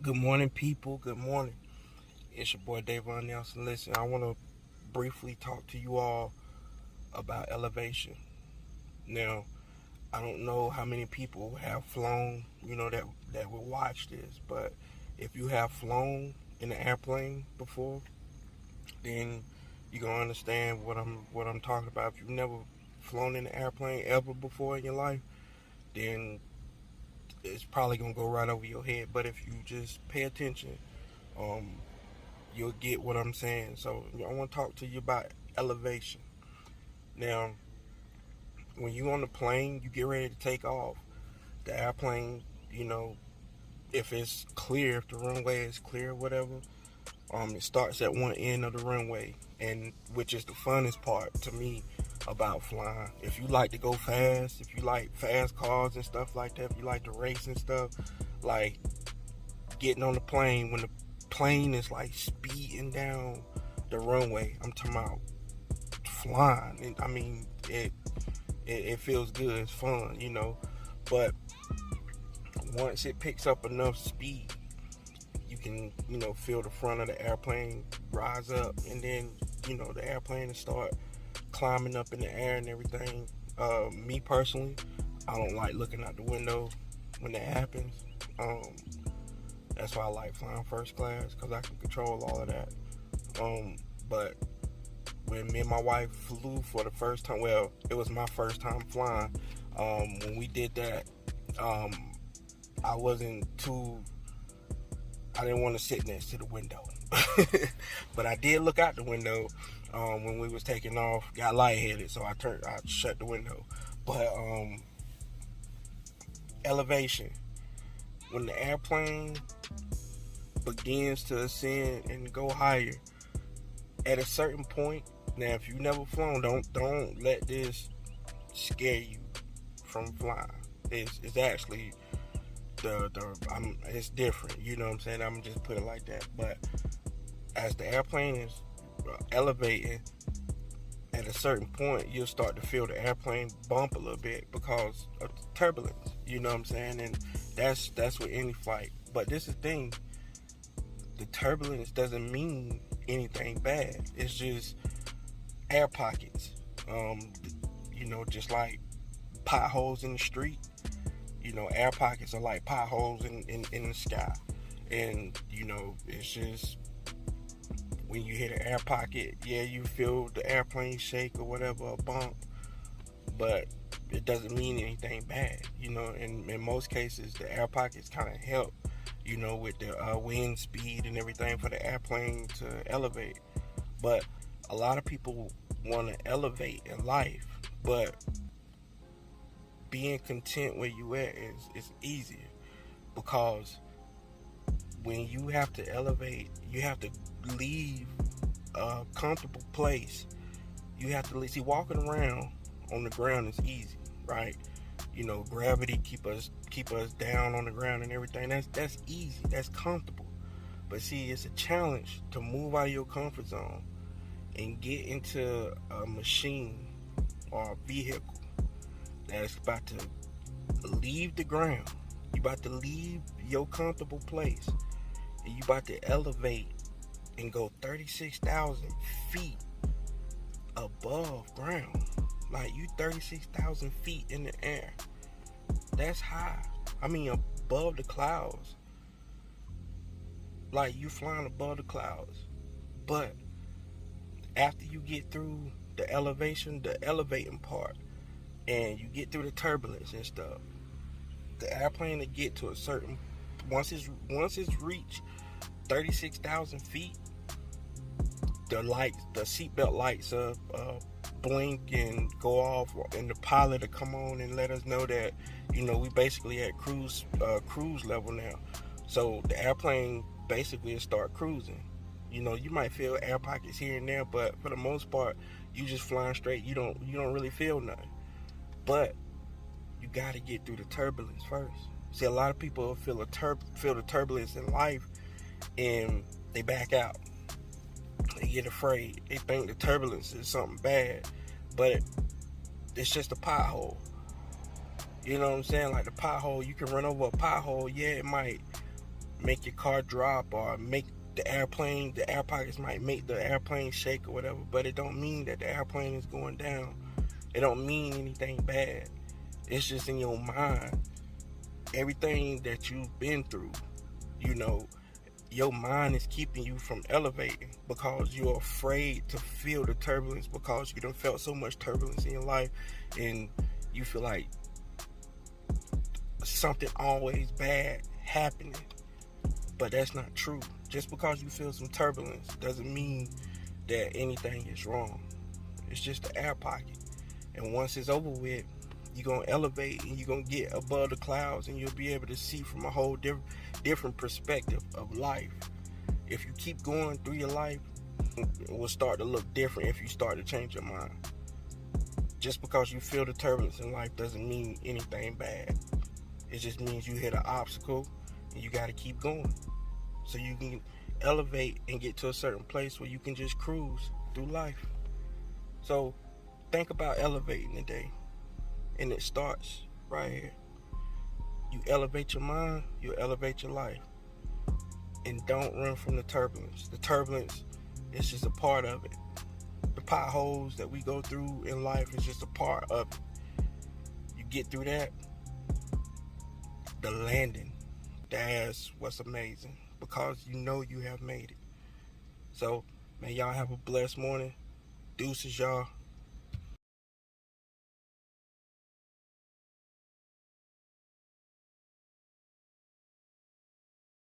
Good morning, people. Good morning. It's your boy Davon Nelson. Listen, I want to briefly talk to you all about EleVation. Now, I don't know how many people have flown, that will watch this, but if you have flown in an airplane before, then you're gonna understand what I'm talking about. If you've never flown in an airplane ever before in your life, then it's probably gonna go right over your head. But if you just pay attention, um, you'll get what I'm saying. So I want to talk to you about EleVation. Now, when you on the plane, you get ready to take off. The airplane, if it's clear, if the runway is clear, whatever, it starts at one end of the runway, and which is the funnest part to me about flying. If you like to go fast, if you like fast cars and stuff like that, if you like to race and stuff, like getting on the plane when the plane is like speeding down the runway. I'm talking about flying. And, I mean, it feels good. It's fun, But once it picks up enough speed, you can, feel the front of the airplane rise up, and then, the airplane will start climbing up in the air and everything. Me personally, I don't like looking out the window when that happens. That's why I like flying first class, because I can control all of that. But when me and my wife flew for the first time, well, it was my first time flying. When we did that, I wasn't too, I didn't want to sit next to the window. But I did look out the window when we was taking off, got lightheaded, so I shut the window. But EleVation, when the airplane begins to ascend and go higher, at a certain point, now if you've never flown, don't let this scare you from flying. It's actually it's different, you know what I'm saying? I'm just put it like that. But as the airplane is elevating, at a certain point you'll start to feel the airplane bump a little bit because of the turbulence, you know what I'm saying? And that's with any flight. But this is the thing, the turbulence doesn't mean anything bad. It's just air pockets. Just like potholes in the street. Air pockets are like potholes in the sky. And, it's just when you hit an air pocket, yeah, you feel the airplane shake or whatever, a bump. But it doesn't mean anything bad. And in most cases, the air pockets kind of help, with the wind speed and everything for the airplane to elevate. But a lot of people want to elevate in life, but being content where you at is easier, because when you have to elevate, you have to leave a comfortable place. You have to leave. See, walking around on the ground is easy, right? Gravity keep us down on the ground and everything. That's easy. That's comfortable. But see, it's a challenge to move out of your comfort zone and get into a machine or a vehicle that's about to leave the ground. You about to leave your comfortable place, and you about to elevate and go 36,000 feet above ground. Like, you 36,000 feet in the air. That's high. I mean, above the clouds. Like, you flying above the clouds. But after you get through the elevation, the elevating part, and you get through the turbulence and stuff, the airplane will get to a certain, once it's reached 36,000 feet, the seatbelt lights blink and go off, and the pilot will come on and let us know that we basically at cruise level now. So the airplane basically will start cruising. You might feel air pockets here and there, but for the most part, you just flying straight. You don't really feel nothing. But you got to get through the turbulence first. See, a lot of people feel the turbulence in life, and they back out. They get afraid. They think the turbulence is something bad, but it's just a pothole. You know what I'm saying? Like, the pothole, you can run over a pothole. Yeah, it might make your car drop or make the air pockets might make the airplane shake or whatever, but it don't mean that the airplane is going down. It don't mean anything bad. It's just in your mind. Everything that you've been through, you know, your mind is keeping you from elevating because you're afraid to feel the turbulence, because you done felt so much turbulence in your life and you feel like something always bad happening. But that's not true. Just because you feel some turbulence doesn't mean that anything is wrong. It's just the air pocket. And once it's over with, you're going to elevate and you're going to get above the clouds and you'll be able to see from a whole different perspective of life. If you keep going through your life, it will start to look different if you start to change your mind. Just because you feel the turbulence in life doesn't mean anything bad. It just means you hit an obstacle and you got to keep going. So you can elevate and get to a certain place where you can just cruise through life. So think about elevating today. And it starts right here. You elevate your mind, you elevate your life. And don't run from the turbulence. The turbulence is just a part of it. The potholes that we go through in life is just a part of it. You get through that, the landing, that's what's amazing, because you know you have made it. So, man, y'all have a blessed morning. Deuces, y'all.